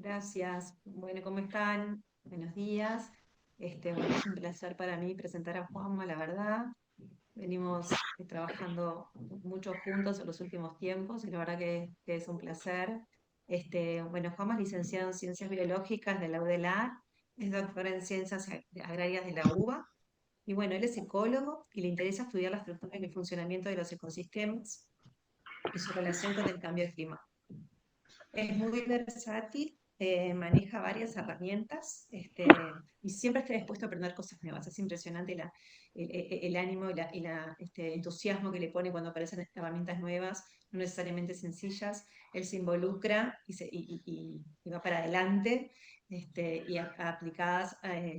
Gracias. Bueno, ¿cómo están? Buenos días. Bueno, es un placer para mí presentar a Juanma, la verdad. Venimos trabajando mucho juntos en los últimos tiempos y la verdad que es un placer. Bueno, Juanma es licenciado en Ciencias Biológicas de la UDELAR, es doctor en Ciencias Agrarias de la UBA y bueno, él es ecólogo y le interesa estudiar la estructura y el funcionamiento de los ecosistemas y su relación con el cambio climático. Es muy versátil, maneja varias herramientas y siempre está dispuesto a aprender cosas nuevas. Es impresionante el ánimo y entusiasmo que le pone cuando aparecen herramientas nuevas, no necesariamente sencillas. Él se involucra y va para adelante. Aplicadas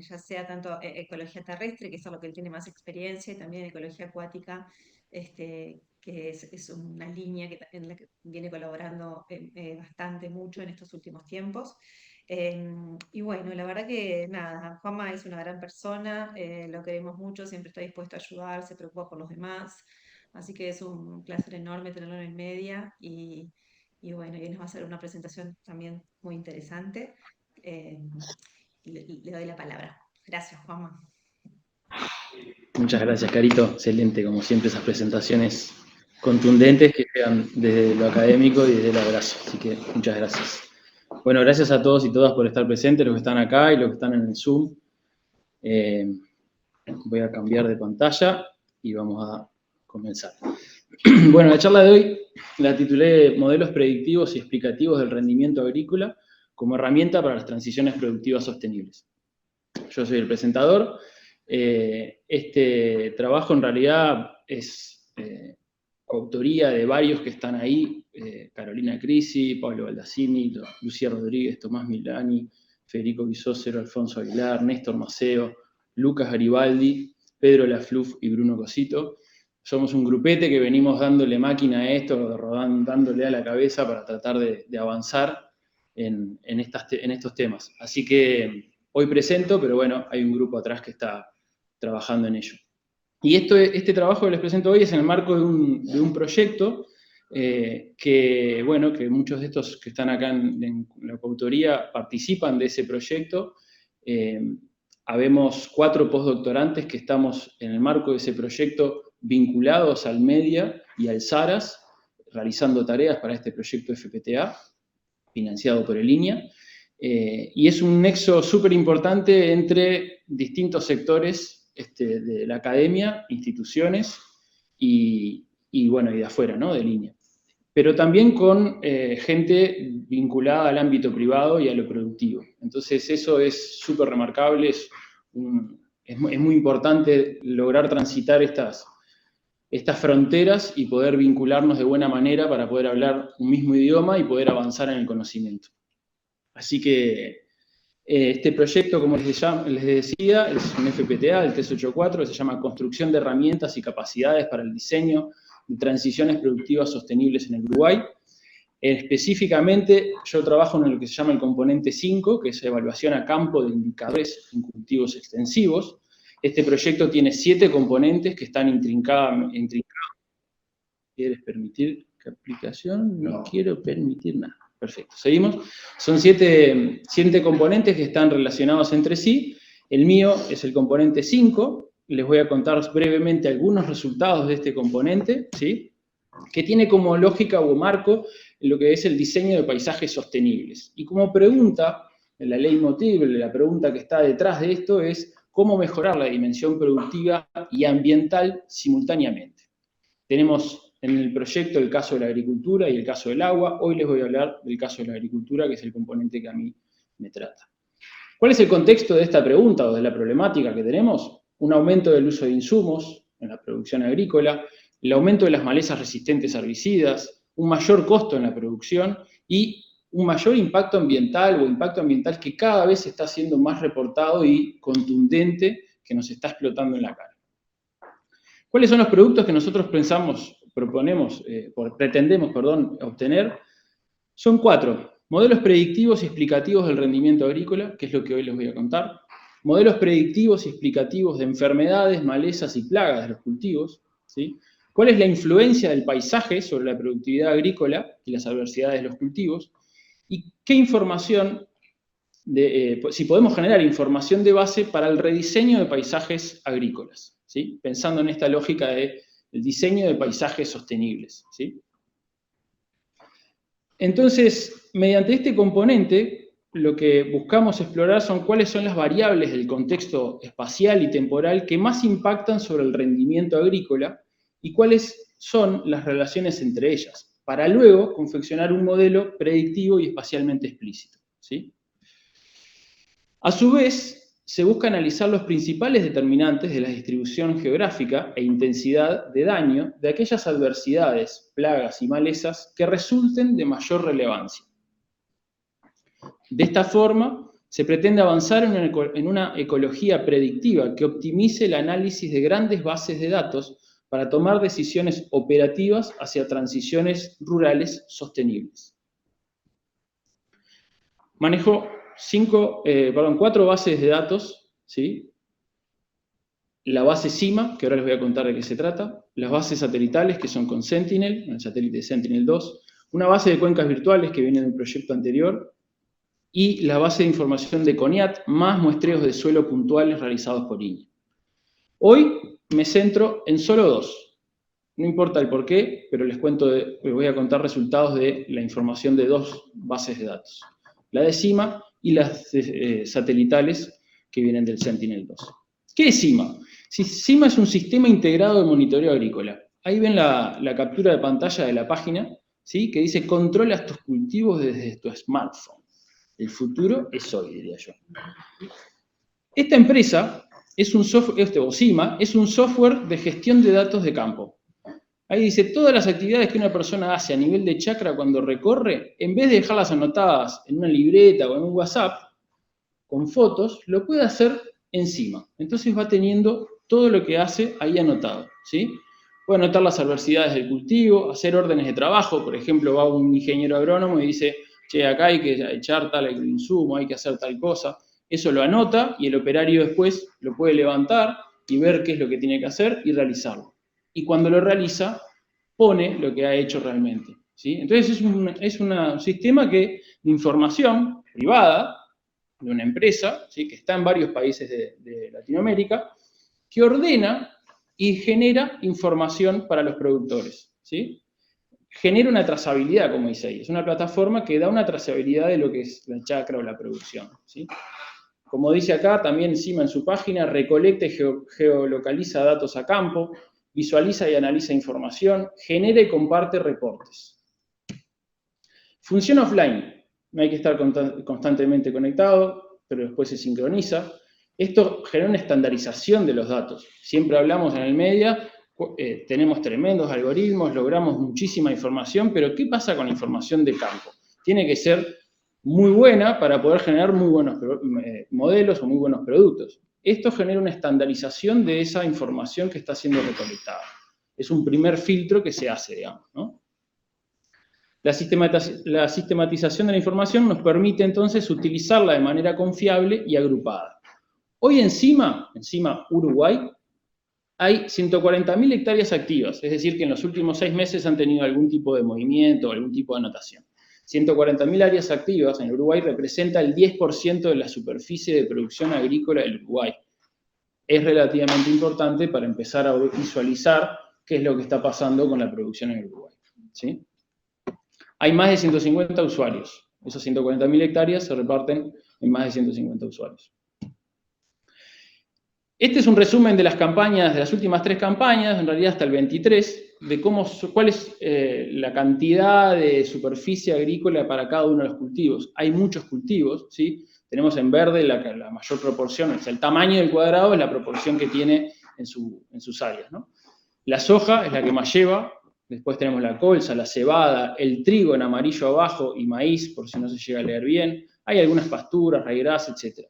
ya sea tanto ecología terrestre, que es a lo que él tiene más experiencia, y también ecología acuática, que es una línea en la que viene colaborando bastante mucho en estos últimos tiempos. Y bueno, la verdad que nada, Juanma es una gran persona, lo queremos mucho, siempre está dispuesto a ayudar, se preocupa por los demás, así que es un placer enorme tenerlo en el media y bueno, y él nos va a hacer una presentación también muy interesante. Eh, le doy la palabra. Gracias, Juanma. Muchas gracias, Carito. Excelente, como siempre, esas presentaciones contundentes que llegan desde lo académico y desde el abrazo. Así que muchas gracias. Bueno, gracias a todos y todas por estar presentes, los que están acá y los que están en el Zoom. Voy a cambiar de pantalla y vamos a comenzar. Bueno, la charla de hoy la titulé Modelos predictivos y explicativos del rendimiento agrícola como herramienta para las transiciones productivas sostenibles. Yo soy el presentador. Este trabajo en realidad es coautoría de varios que están ahí, Carolina Crisi, Pablo Baldassini, Lucía Rodríguez, Tomás Milani, Federico Bisócero, Alfonso Aguilar, Néstor Maceo, Lucas Garibaldi, Pedro Lafluf y Bruno Cosito. Somos un grupete que venimos dándole máquina a esto, dándole a la cabeza para tratar de avanzar en estos temas. Así que hoy presento, pero bueno, hay un grupo atrás que está trabajando en ello. Y este trabajo que les presento hoy es en el marco de un proyecto que muchos de estos que están acá en la coautoría participan de ese proyecto. Habemos 4 postdoctorantes que estamos en el marco de ese proyecto vinculados al MEDIA y al SARAS, realizando tareas para este proyecto FPTA, financiado por el INIA. Y es un nexo súper importante entre distintos sectores de la academia, instituciones y de afuera, ¿no? De línea. Pero también con gente vinculada al ámbito privado y a lo productivo. Entonces eso es súper remarcable, es muy importante lograr transitar estas fronteras y poder vincularnos de buena manera para poder hablar un mismo idioma y poder avanzar en el conocimiento. Así que este proyecto, como les decía, es un FPTA, el 384, que se llama Construcción de herramientas y capacidades para el diseño de transiciones productivas sostenibles en el Uruguay. Específicamente, yo trabajo en lo que se llama el componente 5, que es evaluación a campo de indicadores en cultivos extensivos. Este proyecto tiene 7 componentes que están intrincados. ¿Quieres permitir qué aplicación? No quiero permitir nada. Perfecto, seguimos. Son 7 componentes que están relacionados entre sí. El mío es el componente 5. Les voy a contar brevemente algunos resultados de este componente, ¿sí? Que tiene como lógica o marco lo que es el diseño de paisajes sostenibles. Y como pregunta, en la leitmotiv, la pregunta que está detrás de esto es cómo mejorar la dimensión productiva y ambiental simultáneamente. Tenemos en el proyecto el caso de la agricultura y el caso del agua. Hoy les voy a hablar del caso de la agricultura, que es el componente que a mí me trata. ¿Cuál es el contexto de esta pregunta o de la problemática que tenemos? Un aumento del uso de insumos en la producción agrícola, el aumento de las malezas resistentes a herbicidas, un mayor costo en la producción y un mayor impacto ambiental que cada vez está siendo más reportado y contundente, que nos está explotando en la cara. ¿Cuáles son los productos que nosotros pretendemos obtener? Son 4. Modelos predictivos y explicativos del rendimiento agrícola, que es lo que hoy les voy a contar. Modelos predictivos y explicativos de enfermedades, malezas y plagas de los cultivos, ¿sí? ¿Cuál es la influencia del paisaje sobre la productividad agrícola y las adversidades de los cultivos? ¿Y qué información si podemos generar información de base para el rediseño de paisajes agrícolas, ¿sí? Pensando en esta lógica del diseño de paisajes sostenibles, ¿sí? Entonces, mediante este componente, lo que buscamos explorar son cuáles son las variables del contexto espacial y temporal que más impactan sobre el rendimiento agrícola y cuáles son las relaciones entre ellas, para luego confeccionar un modelo predictivo y espacialmente explícito, ¿sí? A su vez, se busca analizar los principales determinantes de la distribución geográfica e intensidad de daño de aquellas adversidades, plagas y malezas que resulten de mayor relevancia. De esta forma, se pretende avanzar en una ecología predictiva que optimice el análisis de grandes bases de datos para tomar decisiones operativas hacia transiciones rurales sostenibles. Manejo 4 bases de datos, ¿sí? La base CIMA, que ahora les voy a contar de qué se trata, las bases satelitales, que son con Sentinel, el satélite Sentinel-2, una base de cuencas virtuales que viene del proyecto anterior, y la base de información de CONIAT, más muestreos de suelo puntuales realizados por INI. Hoy me centro en solo 2. No importa el por qué, pero les voy a contar resultados de la información de 2 bases de datos. La de CIMA y las satelitales que vienen del Sentinel-2. ¿Qué es CIMA? CIMA es un sistema integrado de monitoreo agrícola. Ahí ven la captura de pantalla de la página, ¿sí? Que dice controla tus cultivos desde tu smartphone. El futuro es hoy, diría yo. Esta empresa es un software, CIMA, es un software de gestión de datos de campo. Ahí dice, todas las actividades que una persona hace a nivel de chacra cuando recorre, en vez de dejarlas anotadas en una libreta o en un WhatsApp, con fotos, lo puede hacer encima. Entonces va teniendo todo lo que hace ahí anotado, ¿sí? Puede anotar las adversidades del cultivo, hacer órdenes de trabajo, por ejemplo, va un ingeniero agrónomo y dice, che, acá hay que echar tal insumo, hay que hacer tal cosa. Eso lo anota y el operario después lo puede levantar y ver qué es lo que tiene que hacer y realizarlo. Y cuando lo realiza, pone lo que ha hecho realmente, ¿sí? Entonces es un sistema de información privada, de una empresa, ¿sí? Que está en varios países de Latinoamérica, que ordena y genera información para los productores, ¿sí? Genera una trazabilidad, como dice ahí. Es una plataforma que da una trazabilidad de lo que es la chacra o la producción, ¿sí? Como dice acá, también encima en su página, recolecta y geolocaliza datos a campo, visualiza y analiza información, genera y comparte reportes. Funciona offline. No hay que estar constantemente conectado, pero después se sincroniza. Esto genera una estandarización de los datos. Siempre hablamos en el media, tenemos tremendos algoritmos, logramos muchísima información, pero ¿qué pasa con la información de campo? Tiene que ser muy buena para poder generar muy buenos modelos o muy buenos productos. Esto genera una estandarización de esa información que está siendo recolectada. Es un primer filtro que se hace, digamos, ¿no? La sistematización de la información nos permite entonces utilizarla de manera confiable y agrupada. Hoy encima Uruguay, hay 140.000 hectáreas activas, es decir, que en los últimos 6 meses han tenido algún tipo de movimiento, algún tipo de anotación. 140.000 áreas activas en Uruguay representa el 10% de la superficie de producción agrícola del Uruguay. Es relativamente importante para empezar a visualizar qué es lo que está pasando con la producción en Uruguay, ¿sí? Hay más de 150 usuarios. Esas 140.000 hectáreas se reparten en más de 150 usuarios. Este es un resumen de las campañas, de las últimas 3 campañas, en realidad hasta el 23, de cuál es la cantidad de superficie agrícola para cada uno de los cultivos. Hay muchos cultivos, ¿sí? Tenemos en verde la mayor proporción, o sea, el tamaño del cuadrado es la proporción que tiene en sus áreas, ¿no? La soja es la que más lleva. Después tenemos la colza, la cebada, el trigo en amarillo abajo y maíz, por si no se llega a leer bien. Hay algunas pasturas, raigras, etc.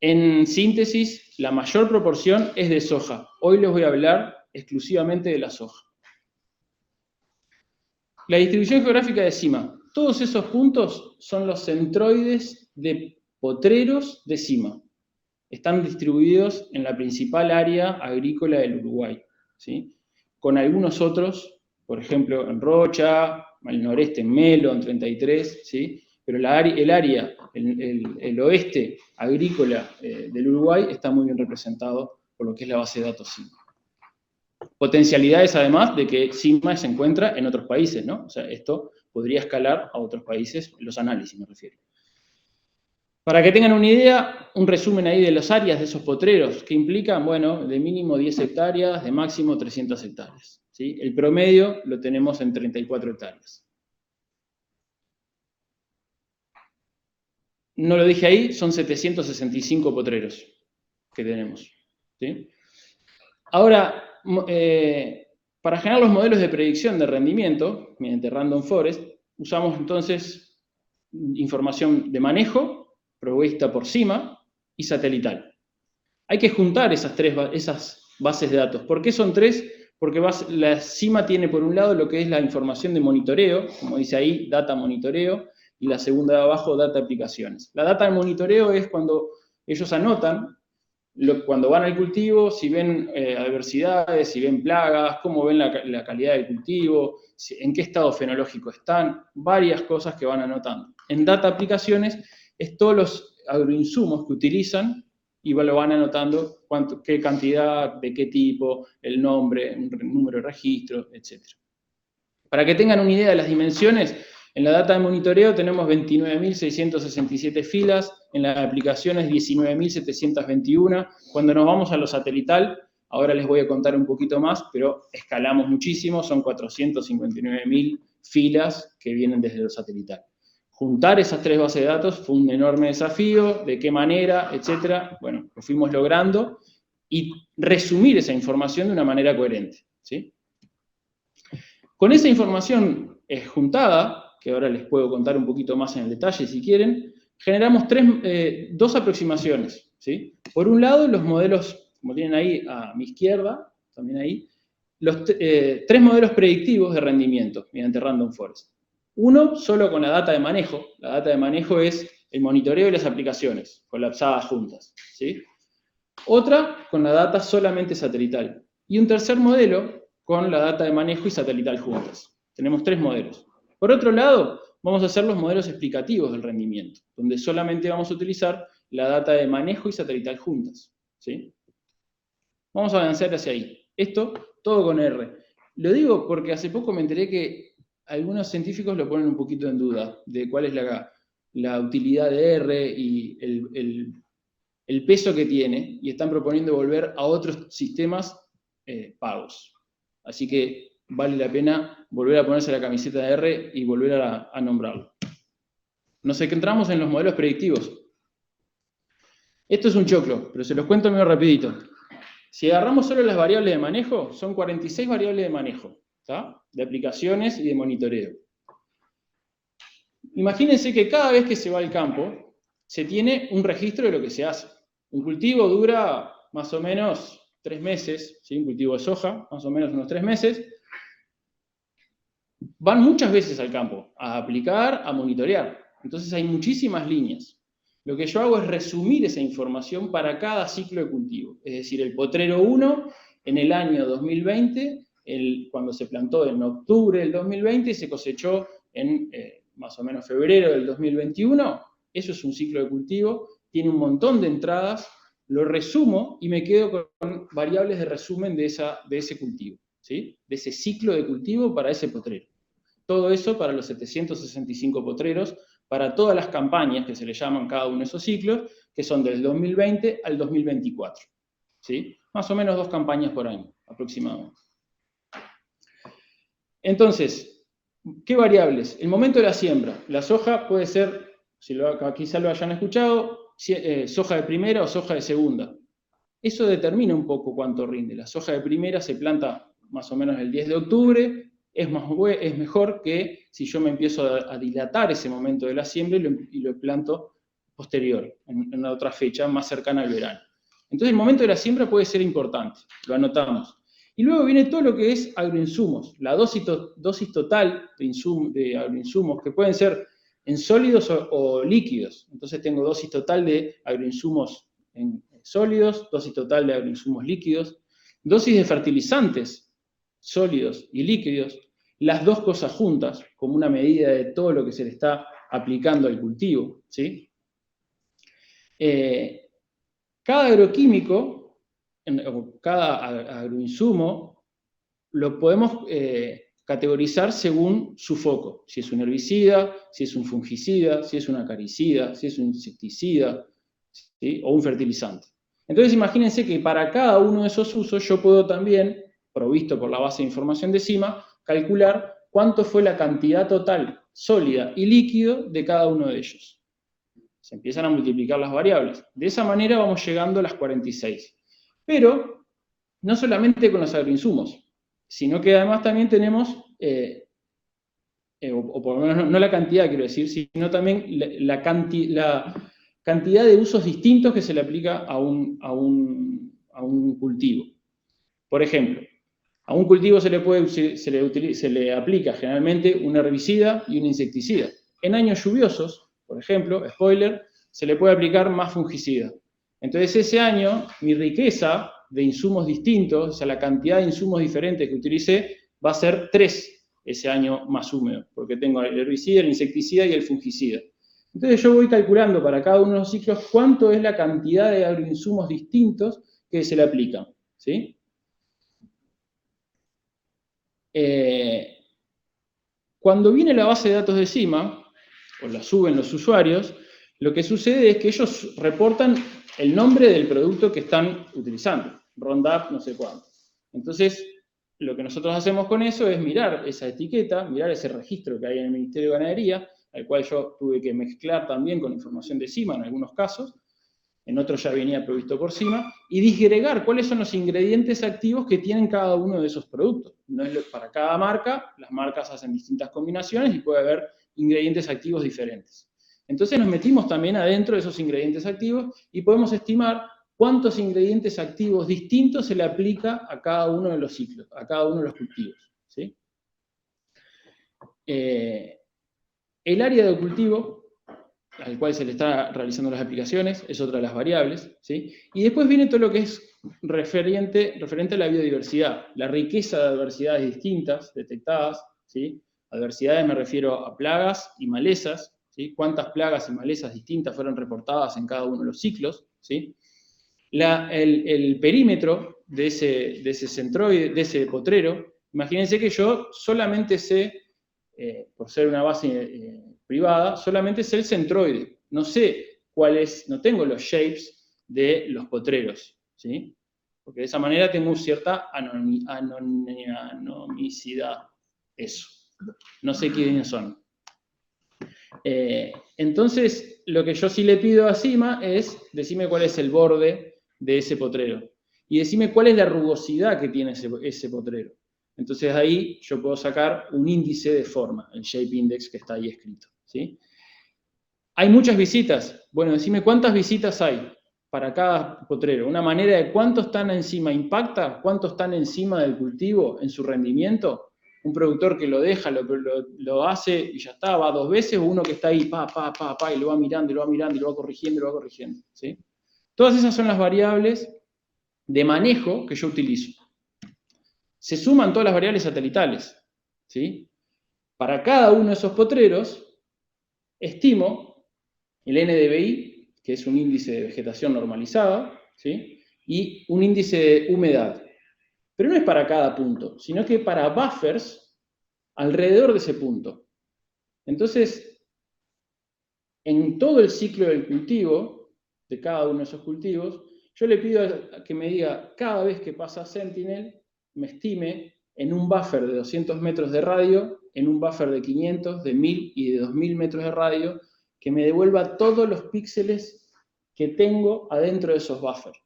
En síntesis, la mayor proporción es de soja. Hoy les voy a hablar exclusivamente de la soja. La distribución geográfica de CIMA. Todos esos puntos son los centroides de potreros de CIMA. Están distribuidos en la principal área agrícola del Uruguay, ¿sí? Con algunos otros, por ejemplo, en Rocha, al noreste en Melo, en 33, ¿sí? pero el área, el oeste agrícola del Uruguay está muy bien representado por lo que es la base de datos CIMA. Potencialidades, además, de que CIMA se encuentra en otros países, ¿no? O sea, esto podría escalar a otros países, los análisis me refiero. Para que tengan una idea, un resumen ahí de las áreas de esos potreros, que implican, bueno, de mínimo 10 hectáreas, de máximo 300 hectáreas. ¿Sí? El promedio lo tenemos en 34 hectáreas. No lo dije ahí, son 765 potreros que tenemos. ¿Sí? Ahora, para generar los modelos de predicción de rendimiento, mediante Random Forest, usamos entonces información de manejo, provista por CIMA, y satelital. Hay que juntar esas bases de datos. ¿Por qué son tres? Porque la CIMA tiene por un lado lo que es la información de monitoreo, como dice ahí, data monitoreo, y la segunda de abajo, data aplicaciones. La data de monitoreo es cuando ellos anotan, cuando van al cultivo, si ven adversidades, si ven plagas, cómo ven la calidad del cultivo, en qué estado fenológico están, varias cosas que van anotando. En data aplicaciones es todos los agroinsumos que utilizan y lo van anotando qué cantidad, de qué tipo, el nombre, un número de registro, etc. Para que tengan una idea de las dimensiones, en la data de monitoreo tenemos 29.667 filas, en las aplicaciones 19.721. Cuando nos vamos a lo satelital, ahora les voy a contar un poquito más, pero escalamos muchísimo, son 459.000 filas que vienen desde lo satelital. Juntar esas tres bases de datos fue un enorme desafío, de qué manera, etcétera. Bueno, lo fuimos logrando y resumir esa información de una manera coherente, ¿sí? Con esa información juntada, que ahora les puedo contar un poquito más en el detalle si quieren, generamos dos aproximaciones, ¿sí? Por un lado, los modelos, como tienen ahí a mi izquierda, también ahí, tres modelos predictivos de rendimiento mediante Random Forest. Uno solo con la data de manejo. La data de manejo es el monitoreo y las aplicaciones, colapsadas juntas, ¿sí? Otra con la data solamente satelital. Y un tercer modelo con la data de manejo y satelital juntas. Tenemos tres modelos. Por otro lado, vamos a hacer los modelos explicativos del rendimiento, donde solamente vamos a utilizar la data de manejo y satelital juntas, ¿sí? Vamos a avanzar hacia ahí. Esto, todo con R. Lo digo porque hace poco me enteré que algunos científicos lo ponen un poquito en duda, de cuál es la utilidad de R y el peso que tiene, y están proponiendo volver a otros sistemas pagos. Así que vale la pena volver a ponerse la camiseta de R y volver a nombrarlo. Nos centramos en los modelos predictivos. Esto es un choclo, pero se los cuento medio rapidito. Si agarramos solo las variables de manejo, son 46 variables de manejo, ¿tá? De aplicaciones y de monitoreo. Imagínense que cada vez que se va al campo, se tiene un registro de lo que se hace. Un cultivo dura más o menos 3 meses, ¿sí? Un cultivo de soja, más o menos unos 3 meses. Van muchas veces al campo a aplicar, a monitorear. Entonces hay muchísimas líneas. Lo que yo hago es resumir esa información para cada ciclo de cultivo. Es decir, el potrero 1 en el año 2020, cuando se plantó en octubre del 2020 y se cosechó en más o menos febrero del 2021, eso es un ciclo de cultivo, tiene un montón de entradas, lo resumo y me quedo con variables de resumen de ese cultivo, ¿sí? De ese ciclo de cultivo para ese potrero. Todo eso para los 765 potreros, para todas las campañas que se le llaman cada uno de esos ciclos, que son del 2020 al 2024. ¿Sí? Más o menos 2 campañas por año, aproximadamente. Entonces, ¿qué variables? El momento de la siembra. La soja puede ser, quizá lo hayan escuchado, soja de primera o soja de segunda. Eso determina un poco cuánto rinde. La soja de primera se planta más o menos el 10 de octubre, es mejor que si yo me empiezo a dilatar ese momento de la siembra y lo planto posterior, en una otra fecha más cercana al verano. Entonces el momento de la siembra puede ser importante, lo anotamos. Y luego viene todo lo que es agroinsumos, la dosis total de agroinsumos, que pueden ser en sólidos o líquidos. Entonces tengo dosis total de agroinsumos en sólidos, dosis total de agroinsumos líquidos, dosis de fertilizantes sólidos y líquidos, las dos cosas juntas, como una medida de todo lo que se le está aplicando al cultivo, ¿sí? Cada agroquímico, o cada agroinsumo, lo podemos categorizar según su foco. Si es un herbicida, si es un fungicida, si es un acaricida, si es un insecticida, ¿sí? O un fertilizante. Entonces imagínense que para cada uno de esos usos yo puedo también, provisto por la base de información de CIMA, calcular cuánto fue la cantidad total sólida y líquido de cada uno de ellos. Se empiezan a multiplicar las variables. De esa manera vamos llegando a las 46. Pero no solamente con los agroinsumos, sino que además también tenemos, o por lo menos no la cantidad, quiero decir, sino también la cantidad de usos distintos que se le aplica a un cultivo. Por ejemplo, a un cultivo se le aplica generalmente un herbicida y un insecticida. En años lluviosos, por ejemplo, spoiler, se le puede aplicar más fungicida. Entonces ese año mi riqueza de insumos distintos, o sea, la cantidad de insumos diferentes que utilicé, va a ser 3 ese año más húmedo, porque tengo el herbicida, el insecticida y el fungicida. Entonces yo voy calculando para cada uno de los ciclos cuánto es la cantidad de agroinsumos distintos que se le aplican, ¿sí? Cuando viene la base de datos de CIMA, o la suben los usuarios, lo que sucede es que ellos reportan el nombre del producto que están utilizando, Roundup no sé cuánto. Entonces, lo que nosotros hacemos con eso es mirar esa etiqueta, mirar ese registro que hay en el Ministerio de Ganadería, al cual yo tuve que mezclar también con información de CIMA en algunos casos, en otros ya venía provisto por CIMA, y disgregar cuáles son los ingredientes activos que tienen cada uno de esos productos. No es para cada marca, las marcas hacen distintas combinaciones y puede haber ingredientes activos diferentes. Entonces nos metimos también adentro de esos ingredientes activos y podemos estimar cuántos ingredientes activos distintos se le aplica a cada uno de los ciclos, a cada uno de los cultivos, ¿sí? El área de cultivo al cual se le está realizando las aplicaciones, es otra de las variables, ¿sí? Y después viene todo lo que es referente a la biodiversidad, la riqueza de adversidades distintas detectadas, ¿sí? Adversidades me refiero a plagas y malezas, ¿sí? Cuántas plagas y malezas distintas fueron reportadas en cada uno de los ciclos, ¿sí? El perímetro de ese centroide, de ese potrero, imagínense que yo solamente sé, por ser una base privada, solamente sé el centroide. No sé cuál es, no tengo los shapes de los potreros, ¿sí? Porque de esa manera tengo cierta anomicidad. Eso. No sé quiénes son. Entonces, lo que yo sí le pido a CIMA es, decime cuál es el borde de ese potrero. Y decime cuál es la rugosidad que tiene ese potrero. Entonces ahí yo puedo sacar un índice de forma, el Shape Index que está ahí escrito, ¿sí? ¿Hay muchas visitas? Bueno, decime cuántas visitas hay para cada potrero. Una manera de cuánto están encima impacta, cuánto están encima del cultivo en su rendimiento. Un productor que lo deja, lo hace y ya está, va 2 veces, o uno que está ahí, y lo va mirando, y lo va mirando, y lo va corrigiendo, ¿sí? Todas esas son las variables de manejo que yo utilizo. Se suman todas las variables satelitales, ¿sí? Para cada uno de esos potreros, estimo el NDVI, que es un índice de vegetación normalizada, ¿sí? Y un índice de humedad. Pero no es para cada punto, sino que para buffers alrededor de ese punto. Entonces, en todo el ciclo del cultivo, de cada uno de esos cultivos, yo le pido a que me diga, cada vez que pasa Sentinel, me estime en un buffer de 200 metros de radio, en un buffer de 500, de 1000 y de 2000 metros de radio, que me devuelva todos los píxeles que tengo adentro de esos buffers.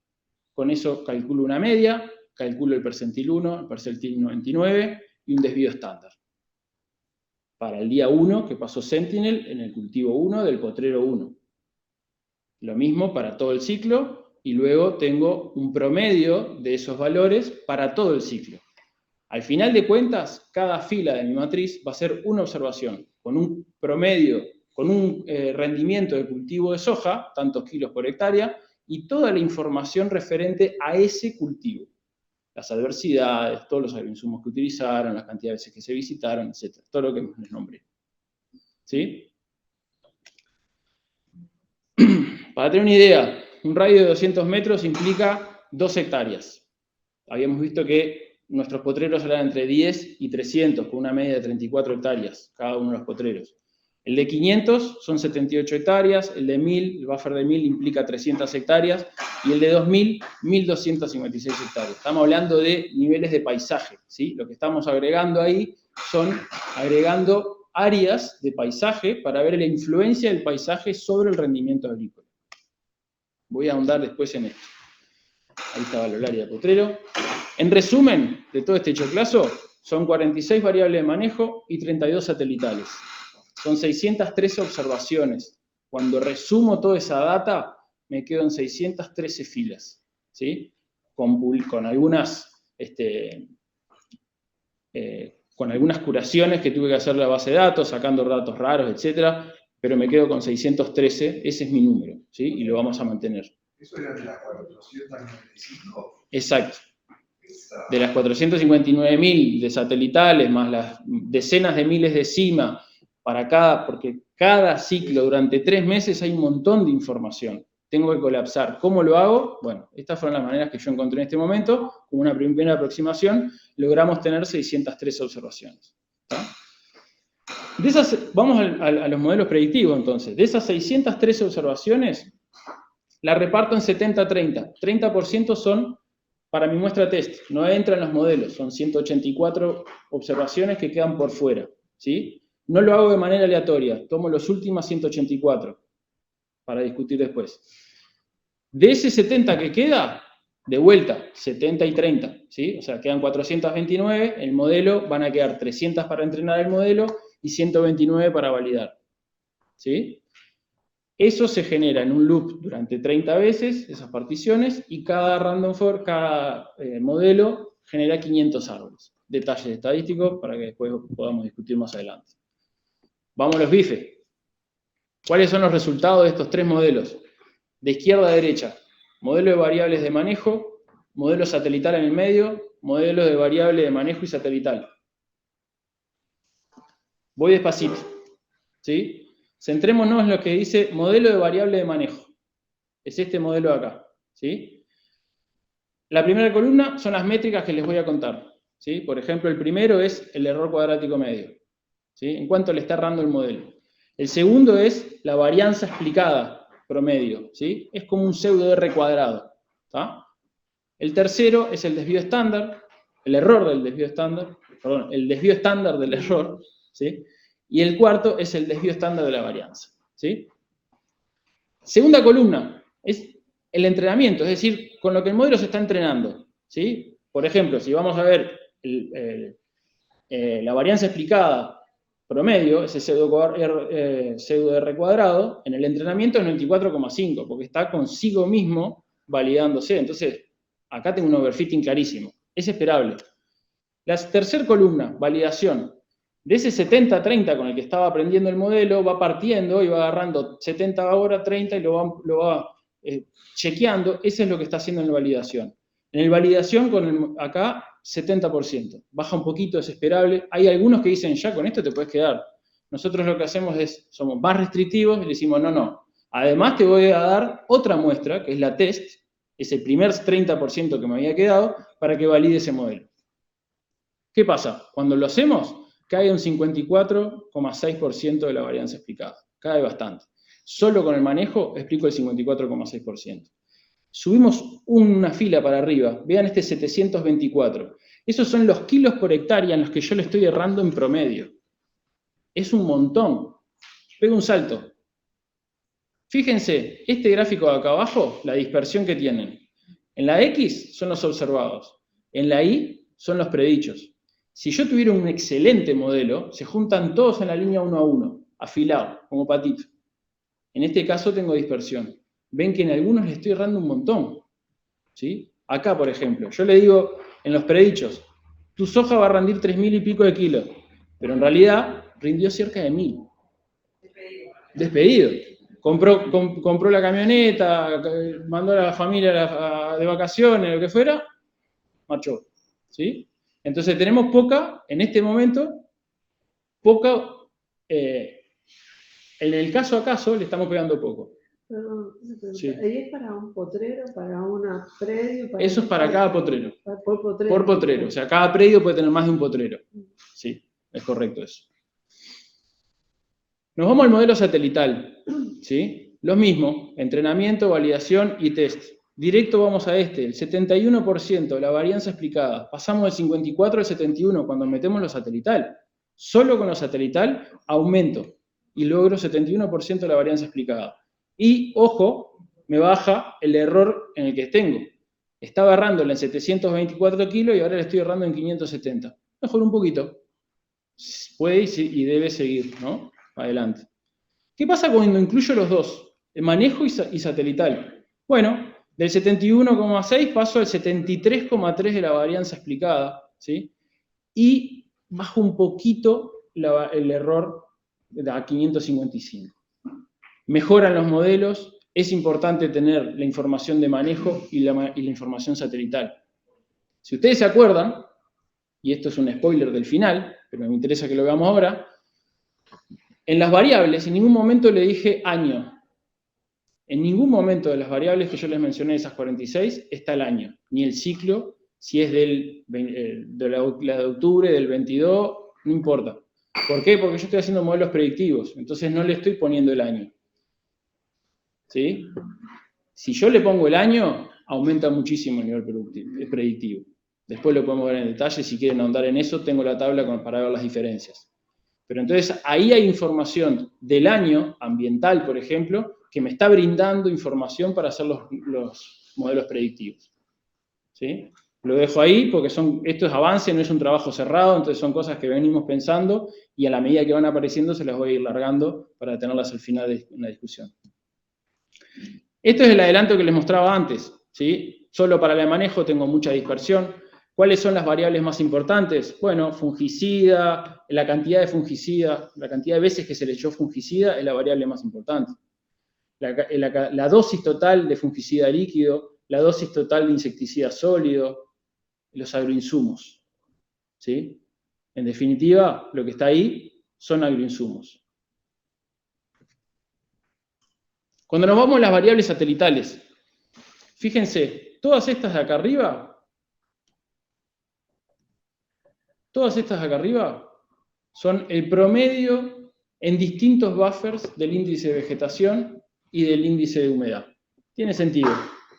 Con eso calculo una media, calculo el percentil 1, el percentil 99 y un desvío estándar. Para el día 1 que pasó Sentinel en el cultivo 1 del potrero 1. Lo mismo para todo el ciclo y luego tengo un promedio de esos valores para todo el ciclo. Al final de cuentas, cada fila de mi matriz va a ser una observación, con un promedio, con un rendimiento de cultivo de soja, tantos kilos por hectárea, y toda la información referente a ese cultivo. Las adversidades, todos los agroinsumos que utilizaron, las cantidades de veces que se visitaron, etc. Todo lo que les nombré. ¿Sí? Para tener una idea, un radio de 200 metros implica 2 hectáreas. Habíamos visto que nuestros potreros eran entre 10 y 300, con una media de 34 hectáreas cada uno de los potreros. El de 500 son 78 hectáreas, el de 1000, el buffer de 1000 implica 300 hectáreas, y el de 2000, 1256 hectáreas. Estamos hablando de niveles de paisaje, ¿sí? Lo que estamos agregando ahí son agregando áreas de paisaje para ver la influencia del paisaje sobre el rendimiento agrícola. Voy a ahondar después en esto. Ahí estaba el área de potrero. En resumen de todo este choclazo, son 46 variables de manejo y 32 satelitales. Son 613 observaciones. Cuando resumo toda esa data, me quedo en 613 filas, ¿sí? Con algunas curaciones que tuve que hacer la base de datos, sacando datos raros, etc. Pero me quedo con 613, ese es mi número, ¿sí? Y lo vamos a mantener. ¿Eso era de las 495? Exacto. De las 459.000 de satelitales, más las decenas de miles de CIMA, porque cada ciclo durante 3 meses hay un montón de información. Tengo que colapsar. ¿Cómo lo hago? Bueno, estas fueron las maneras que yo encontré en este momento. Con una primera aproximación, logramos tener 603 observaciones. ¿Tá? De esas, vamos a los modelos predictivos, entonces. De esas 613 observaciones, la reparto en 70-30. 30% son para mi muestra test. No entran los modelos. Son 184 observaciones que quedan por fuera, ¿sí? No lo hago de manera aleatoria, tomo los últimos 184 para discutir después. De ese 70 que queda, de vuelta, 70 y 30, ¿sí? O sea, quedan 429, el modelo, van a quedar 300 para entrenar el modelo y 129 para validar, ¿sí? Eso se genera en un loop durante 30 veces, esas particiones, y cada random forest, cada modelo genera 500 árboles. Detalles estadísticos para que después podamos discutir más adelante. Vamos a los bifes. ¿Cuáles son los resultados de estos 3 modelos? De izquierda a derecha, modelo de variables de manejo, modelo satelital en el medio, modelo de variable de manejo y satelital. Voy despacito, ¿sí? Centrémonos en lo que dice modelo de variable de manejo. Es este modelo de acá, ¿sí? La primera columna son las métricas que les voy a contar, ¿sí? Por ejemplo, el primero es el error cuadrático medio, ¿sí? En cuánto le está errando el modelo. El segundo es la varianza explicada promedio, ¿sí? Es como un pseudo R cuadrado, ¿tá? El tercero es el desvío estándar, el error del desvío estándar, perdón, el desvío estándar del error, ¿sí? Y el cuarto es el desvío estándar de la varianza, ¿sí? Segunda columna es el entrenamiento, es decir, con lo que el modelo se está entrenando, ¿sí? Por ejemplo, si vamos a ver la varianza explicada promedio, ese pseudo R cuadrado, en el entrenamiento es 94,5, porque está consigo mismo validándose. Entonces, acá tengo un overfitting clarísimo. Es esperable. La tercera columna, validación. De ese 70-30 con el que estaba aprendiendo el modelo, va partiendo y va agarrando 70 ahora, 30 y lo va chequeando. Eso es lo que está haciendo en la validación. En el validación, acá, 70%. Baja un poquito, es esperable. Hay algunos que dicen, ya con esto te puedes quedar. Nosotros lo que hacemos es, somos más restrictivos y le decimos, no. Además te voy a dar otra muestra, que es la test, ese primer 30% que me había quedado, para que valide ese modelo. ¿Qué pasa? Cuando lo hacemos, cae un 54,6% de la varianza explicada. Cae bastante. Solo con el manejo explico el 54,6%. Subimos una fila para arriba. Vean este 724. Esos son los kilos por hectárea en los que yo le estoy errando en promedio. Es un montón. Pego un salto. Fíjense, este gráfico de acá abajo, la dispersión que tienen. En la X son los observados. En la Y son los predichos. Si yo tuviera un excelente modelo, se juntan todos en la línea 1 a 1, afilado, como patito. En este caso tengo dispersión. Ven que en algunos le estoy errando un montón, ¿sí? Acá, por ejemplo, yo le digo en los predichos, tu soja va a rendir 3.000 y pico de kilos, pero en realidad rindió cerca de 1.000. Despedido. Compró la camioneta, mandó a la familia de vacaciones, lo que fuera, marchó, ¿sí? Entonces tenemos en este momento, en el caso a caso le estamos pegando poco. Perdón, Sí. ¿Y es para un potrero, para un predio? Eso es para cada potrero. Por potrero. Por potrero. O sea, cada predio puede tener más de un potrero. Sí, es correcto eso. Nos vamos al modelo satelital. ¿Sí? Lo mismo, entrenamiento, validación y test. Directo vamos a este, el 71% de la varianza explicada. Pasamos del 54 al 71 cuando metemos lo satelital. Solo con lo satelital aumento y logro 71% de la varianza explicada. Y, ojo, me baja el error en el que tengo. Estaba errándola en 724 kilos y ahora le estoy errando en 570. Mejor un poquito. Puede y debe seguir, ¿no? Adelante. ¿Qué pasa cuando incluyo los dos? El manejo y satelital. Bueno, del 71,6 paso al 73,3 de la varianza explicada, ¿sí? Y bajo un poquito el error a 555. Mejoran los modelos, es importante tener la información de manejo y la información satelital. Si ustedes se acuerdan, y esto es un spoiler del final, pero me interesa que lo veamos ahora, en las variables en ningún momento le dije año. En ningún momento de las variables que yo les mencioné, esas 46, está el año, ni el ciclo, si es de la de octubre, del 22, no importa. ¿Por qué? Porque yo estoy haciendo modelos predictivos, entonces no le estoy poniendo el año. ¿Sí? Si yo le pongo el año, aumenta muchísimo el nivel predictivo. Después lo podemos ver en detalle, si quieren ahondar en eso, tengo la tabla para ver las diferencias. Pero entonces ahí hay información del año ambiental, por ejemplo, que me está brindando información para hacer los modelos predictivos. ¿Sí? Lo dejo ahí porque esto es avance, no es un trabajo cerrado, entonces son cosas que venimos pensando y a la medida que van apareciendo se las voy a ir largando para tenerlas al final de la discusión. Esto es el adelanto que les mostraba antes. ¿Sí? Solo para el manejo tengo mucha dispersión. ¿Cuáles son las variables más importantes? Bueno, fungicida, la cantidad de fungicida, la cantidad de veces que se le echó fungicida es la variable más importante. La dosis total de fungicida líquido, la dosis total de insecticida sólido, los agroinsumos. ¿Sí? En definitiva, lo que está ahí son agroinsumos. Cuando nos vamos a las variables satelitales, fíjense, todas estas de acá arriba son el promedio en distintos buffers del índice de vegetación y del índice de humedad. Tiene sentido,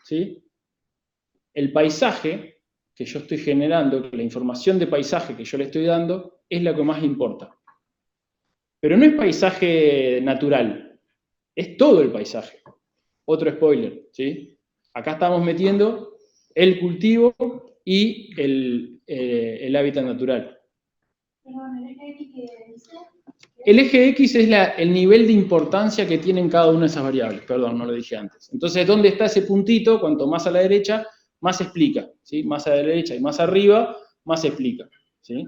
¿sí? El paisaje que yo estoy generando, la información de paisaje que yo le estoy dando, es la que más importa. Pero no es paisaje natural, es todo el paisaje. Otro spoiler, ¿sí? Acá estamos metiendo el cultivo y el hábitat natural. El eje X es el nivel de importancia que tienen cada una de esas variables. Perdón, no lo dije antes. Entonces, ¿dónde está ese puntito? Cuanto más a la derecha, más explica. ¿Sí? Más a la derecha y más arriba, más explica. ¿Sí?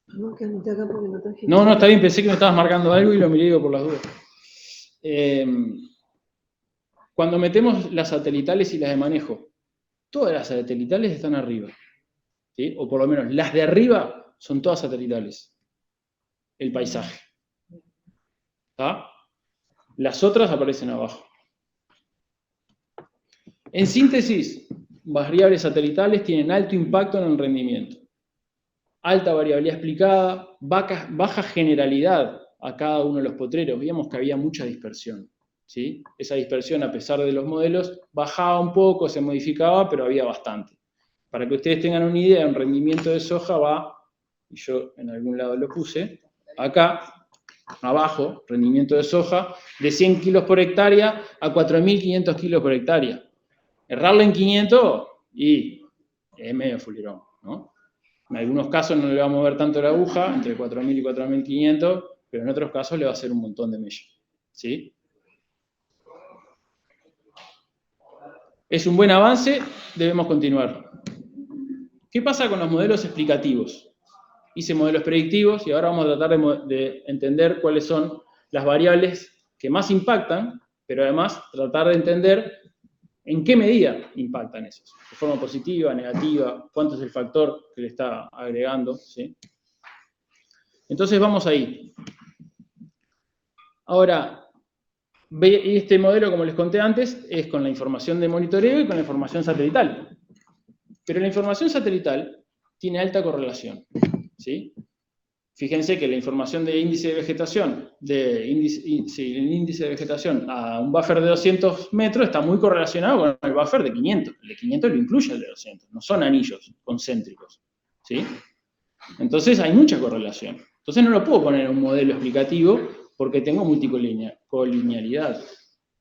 No, está bien, pensé que me estabas marcando algo y lo miré por las dudas. Cuando metemos las satelitales y las de manejo, todas las satelitales están arriba. ¿Sí? O por lo menos las de arriba son todas satelitales. El paisaje. ¿Está? Las otras aparecen abajo. En síntesis, variables satelitales tienen alto impacto en el rendimiento. Alta variabilidad explicada, baja generalidad a cada uno de los potreros. Veíamos que había mucha dispersión. ¿Sí? Esa dispersión, a pesar de los modelos, bajaba un poco, se modificaba, pero había bastante. Para que ustedes tengan una idea, un rendimiento de soja va, y yo en algún lado lo puse, acá, abajo, rendimiento de soja, de 100 kilos por hectárea a 4.500 kilos por hectárea. Errarle en 500 y es medio fulirón, ¿no? En algunos casos no le va a mover tanto la aguja, entre 4.000 y 4.500, pero en otros casos le va a hacer un montón de mella. ¿Sí? Es un buen avance, debemos continuar. ¿Qué pasa con los modelos explicativos? Hice modelos predictivos y ahora vamos a tratar de entender cuáles son las variables que más impactan, pero además tratar de entender en qué medida impactan esos. De forma positiva, negativa, cuánto es el factor que le está agregando. ¿Sí? Entonces vamos ahí. Ahora, Este modelo, como les conté antes, es con la información de monitoreo y con la información satelital. Pero la información satelital tiene alta correlación, ¿sí? Fíjense que la información de índice de vegetación, el índice de vegetación a un buffer de 200 metros está muy correlacionado con el buffer de 500. El de 500 lo incluye el de 200, no son anillos concéntricos, ¿sí? Entonces hay mucha correlación. Entonces no lo puedo poner en un modelo explicativo porque tengo multicolinealidad.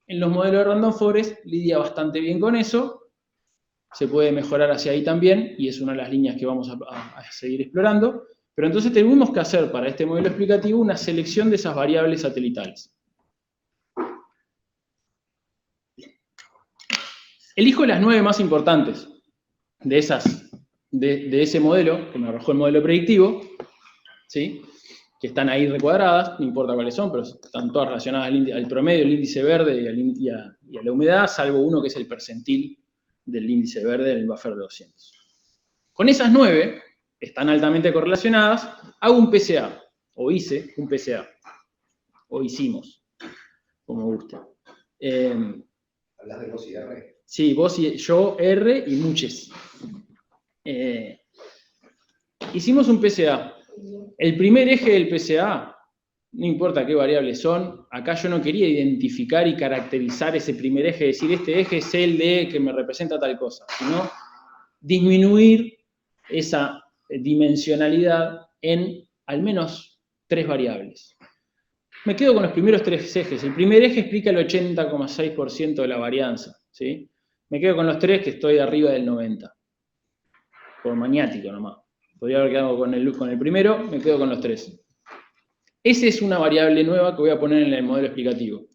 En los modelos de Random Forest lidia bastante bien con eso. Se puede mejorar hacia ahí también, y es una de las líneas que vamos a seguir explorando. Pero entonces tuvimos que hacer para este modelo explicativo una selección de esas variables satelitales. Elijo las 9 más importantes de ese modelo, que me arrojó el modelo predictivo, ¿sí? Que están ahí recuadradas, no importa cuáles son, pero están todas relacionadas al promedio, al índice verde y a la humedad, salvo uno que es el percentil del índice verde del buffer de 200. Con esas 9, están altamente correlacionadas, hago un PCA, o hice un PCA, o hicimos, como guste. ¿Hablas de vos y R? Sí, vos y yo, R y muchos. Hicimos un PCA. El primer eje del PCA, no importa qué variables son, acá yo no quería identificar y caracterizar ese primer eje, decir este eje es el de que me representa tal cosa, sino disminuir esa dimensionalidad en al menos 3 variables. Me quedo con los primeros 3 ejes. El primer eje explica el 80,6% de la varianza, ¿sí? Me quedo con los 3 que estoy arriba del 90%. Por maniático nomás. Podría haber quedado con el primero, me quedo con los 3. Esa es una variable nueva que voy a poner en el modelo explicativo.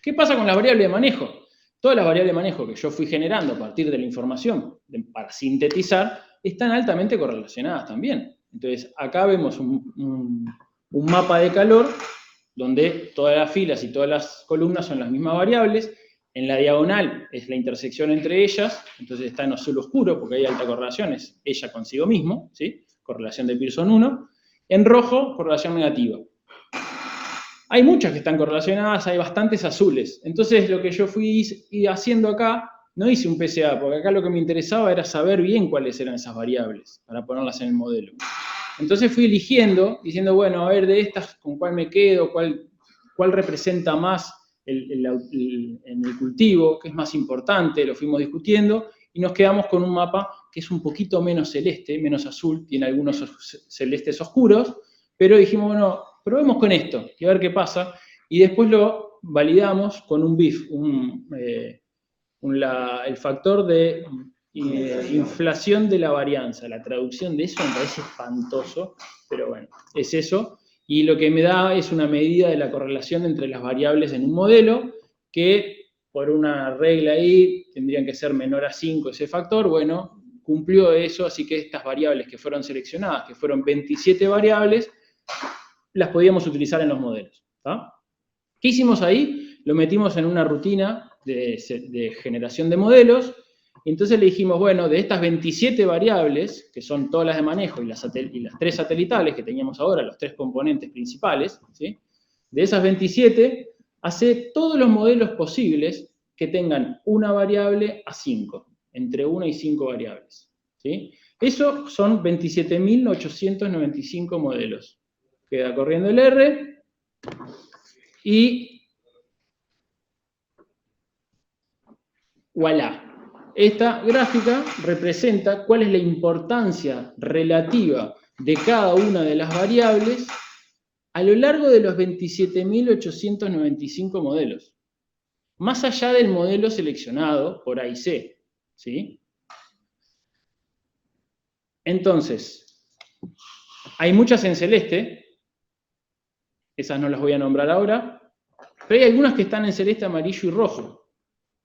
¿Qué pasa con las variables de manejo? Todas las variables de manejo que yo fui generando a partir de la información para sintetizar están altamente correlacionadas también. Entonces, acá vemos un mapa de calor donde todas las filas y todas las columnas son las mismas variables. En la diagonal es la intersección entre ellas, entonces está en azul oscuro porque hay alta correlación, es ella consigo mismo, ¿sí? Correlación de Pearson 1. En rojo, correlación negativa. Hay muchas que están correlacionadas, hay bastantes azules. Entonces, lo que yo fui haciendo acá, no hice un PCA, porque acá lo que me interesaba era saber bien cuáles eran esas variables, para ponerlas en el modelo. Entonces fui eligiendo, diciendo, bueno, a ver, de estas, ¿con cuál me quedo? ¿Cuál representa más en el cultivo? ¿Qué es más importante? Lo fuimos discutiendo, y nos quedamos con un mapa que es un poquito menos celeste, menos azul, tiene algunos celestes oscuros, pero dijimos, bueno, probemos con esto, y a ver qué pasa, y después lo validamos con un BIF, el factor de inflación de la varianza. La traducción de eso me parece espantoso, pero bueno, es eso, y lo que me da es una medida de la correlación entre las variables en un modelo, que por una regla ahí tendrían que ser menor a 5 ese factor. Bueno, cumplió eso, así que estas variables que fueron seleccionadas, que fueron 27 variables, las podíamos utilizar en los modelos, ¿tá? ¿Qué hicimos ahí? Lo metimos en una rutina de generación de modelos, y entonces le dijimos, bueno, de estas 27 variables, que son todas las de manejo y las 3 satelitales que teníamos ahora, los 3 componentes principales, ¿sí? De esas 27, hace todos los modelos posibles que tengan una variable a 5, entre 1 y 5 variables, ¿sí? Eso son 27.895 modelos. Queda corriendo el R, y voilà. Esta gráfica representa cuál es la importancia relativa de cada una de las variables a lo largo de los 27.895 modelos. Más allá del modelo seleccionado por A y C, ¿sí? Entonces, hay muchas en celeste, esas no las voy a nombrar ahora, pero hay algunas que están en celeste, amarillo y rojo.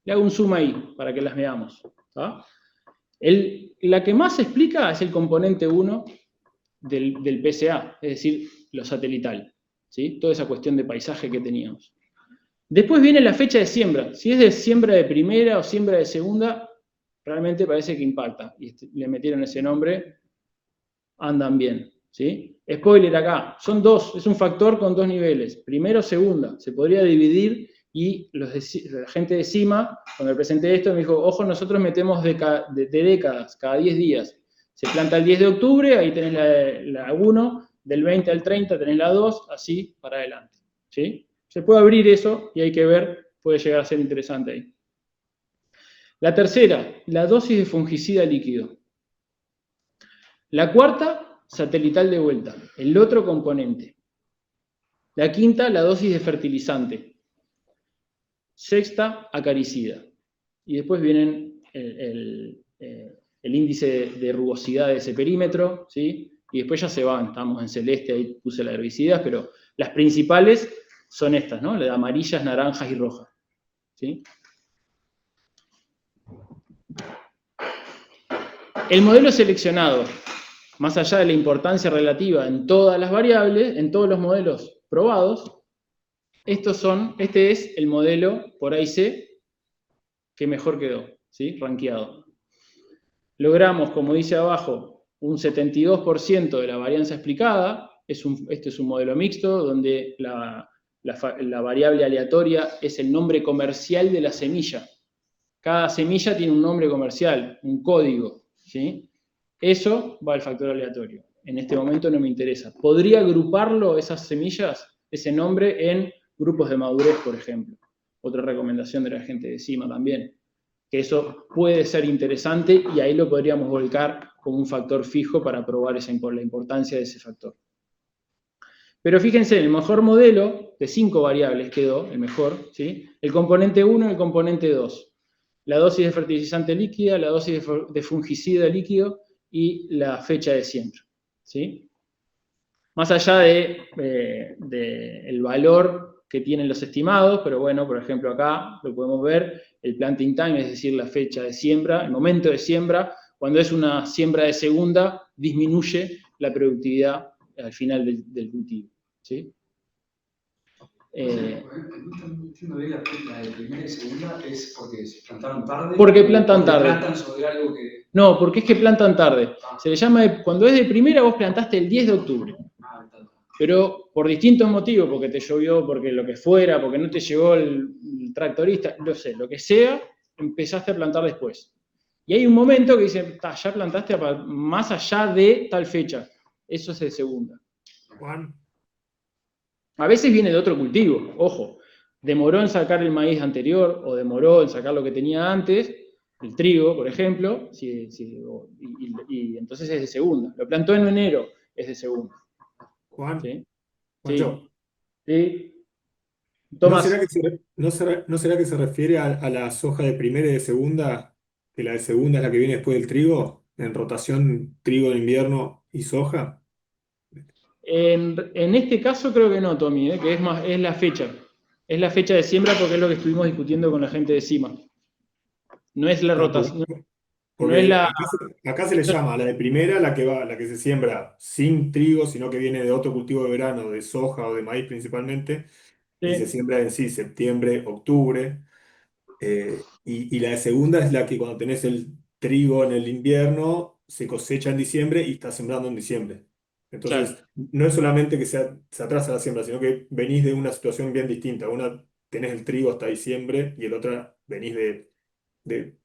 Le hago un zoom ahí para que las veamos, ¿tá? La que más se explica es el componente 1 del PCA, es decir, lo satelital, ¿sí? Toda esa cuestión de paisaje que teníamos. Después viene la fecha de siembra. Si es de siembra de primera o siembra de segunda, realmente parece que impacta. Y le metieron ese nombre, andan bien, ¿sí? Spoiler acá, son dos, es un factor con dos niveles, primero, segunda, se podría dividir y la gente de CIMA, cuando le presenté esto, me dijo, ojo, nosotros metemos de décadas, cada 10 días. Se planta el 10 de octubre, ahí tenés la 1, del 20 al 30 tenés la 2, así para adelante, ¿sí? Se puede abrir eso y hay que ver, puede llegar a ser interesante ahí. La tercera, la dosis de fungicida líquido. La cuarta, satelital de vuelta, el otro componente. La quinta, la dosis de fertilizante. Sexta, acaricida. Y después vienen el índice de rugosidad de ese perímetro, ¿sí? Y después ya se van, estamos en celeste, ahí puse las herbicidas, pero las principales son estas, ¿no? Las amarillas, naranjas y rojas, ¿sí? El modelo seleccionado, más allá de la importancia relativa en todas las variables, en todos los modelos probados, este es el modelo por AIC que mejor quedó, ¿sí? Rankeado. Logramos, como dice abajo, un 72% de la varianza explicada. Este es un modelo mixto donde la variable aleatoria es el nombre comercial de la semilla. Cada semilla tiene un nombre comercial, un código, ¿sí? Eso va al factor aleatorio. En este momento no me interesa. ¿Podría agruparlo, esas semillas, ese nombre, en grupos de madurez, por ejemplo? Otra recomendación de la gente de CIMA también. Que eso puede ser interesante y ahí lo podríamos volcar como un factor fijo para probar la importancia de ese factor. Pero fíjense, el mejor modelo de 5 variables quedó, el mejor, ¿sí? El componente 1 y el componente 2. La dosis de fertilizante líquida, la dosis de fungicida líquido y la fecha de siembra, ¿sí? Más allá del valor que tienen los estimados, pero bueno, por ejemplo acá lo podemos ver, el planting time, es decir, la fecha de siembra, el momento de siembra, cuando es una siembra de segunda, disminuye la productividad al final del cultivo, ¿sí? Entiendo bien la de primera y segunda, es porque se plantaron tarde. Porque plantan tarde. Plantan sobre algo que... No, porque es que plantan tarde. Se le llama, cuando es de primera, vos plantaste el 10 de octubre. Pero por distintos motivos, porque te llovió, porque lo que fuera, porque no te llegó el tractorista, no sé, lo que sea, empezaste a plantar después. Y hay un momento que dice, ya plantaste más allá de tal fecha. Eso es de segunda. Juan. A veces viene de otro cultivo, ojo. Demoró en sacar el maíz anterior o demoró en sacar lo que tenía antes, el trigo, por ejemplo, y entonces es de segunda. Lo plantó en enero, es de segunda. Juan. ¿Sí? Juancho. Sí. Tomás. ¿No será que se refiere a la soja de primera y de segunda? Que la de segunda es la que viene después del trigo, en rotación trigo en invierno y soja. En este caso creo que no, Tommy, que es la fecha. Es la fecha de siembra porque es lo que estuvimos discutiendo con la gente de CIMA. No es la rotación. Porque acá se le llama a la de primera la que se siembra sin trigo, sino que viene de otro cultivo de verano, de soja o de maíz principalmente, Sí. y se siembra en sí septiembre, octubre. Y la de segunda es la que cuando tenés el trigo en el invierno, se cosecha en diciembre y está sembrando en diciembre. Entonces, Claro. no es solamente que se atrasa la siembra, sino que venís de una situación bien distinta. Una tenés el trigo hasta diciembre y el otra venís de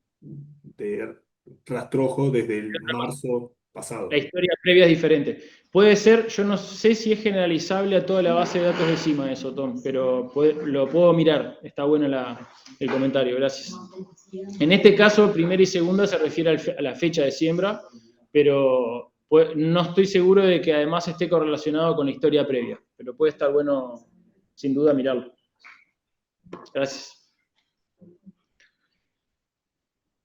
rastrojo desde el marzo pasado. La historia previa es diferente. Puede ser, yo no sé si es generalizable a toda la base de datos de CIMA eso, Tom, pero lo puedo mirar. Está bueno el comentario, gracias. En este caso, primera y segunda se refiere a la fecha de siembra, pero no estoy seguro de que además esté correlacionado con la historia previa, pero puede estar bueno, sin duda, mirarlo. Gracias.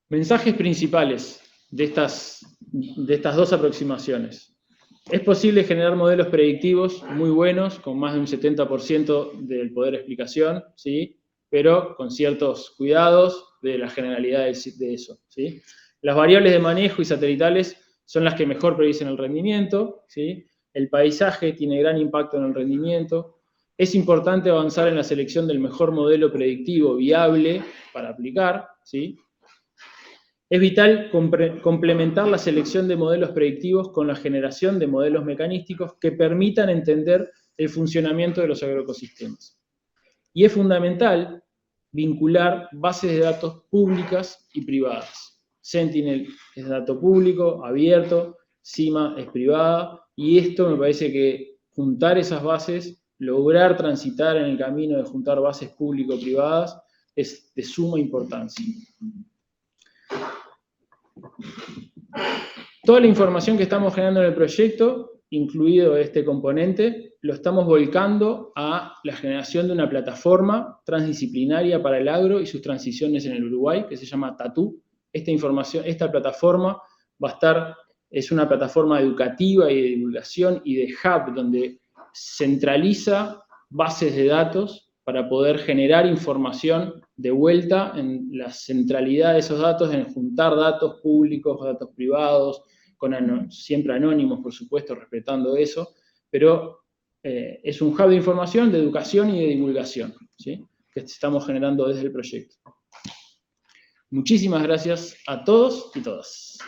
Mensajes principales de estas dos aproximaciones. Es posible generar modelos predictivos muy buenos, con más de un 70% del poder de explicación, ¿sí? Pero con ciertos cuidados de la generalidad de eso, ¿sí? Las variables de manejo y satelitales son las que mejor predicen el rendimiento, ¿sí? El paisaje tiene gran impacto en el rendimiento. Es importante avanzar en la selección del mejor modelo predictivo viable para aplicar, ¿sí? Es vital complementar la selección de modelos predictivos con la generación de modelos mecanísticos que permitan entender el funcionamiento de los agroecosistemas. Y es fundamental vincular bases de datos públicas y privadas. Sentinel es dato público, abierto, CIMA es privada, y esto me parece que juntar esas bases, lograr transitar en el camino de juntar bases público-privadas, es de suma importancia. Toda la información que estamos generando en el proyecto, incluido este componente, lo estamos volcando a la generación de una plataforma transdisciplinaria para el agro y sus transiciones en el Uruguay, que se llama TATU. Esta plataforma va a estar, es una plataforma educativa y de divulgación y de hub, donde centraliza bases de datos para poder generar información de vuelta en la centralidad de esos datos, en juntar datos públicos, datos privados, siempre anónimos, por supuesto, respetando eso, pero es un hub de información, de educación y de divulgación, ¿sí?, que estamos generando desde el proyecto. Muchísimas gracias a todos y todas.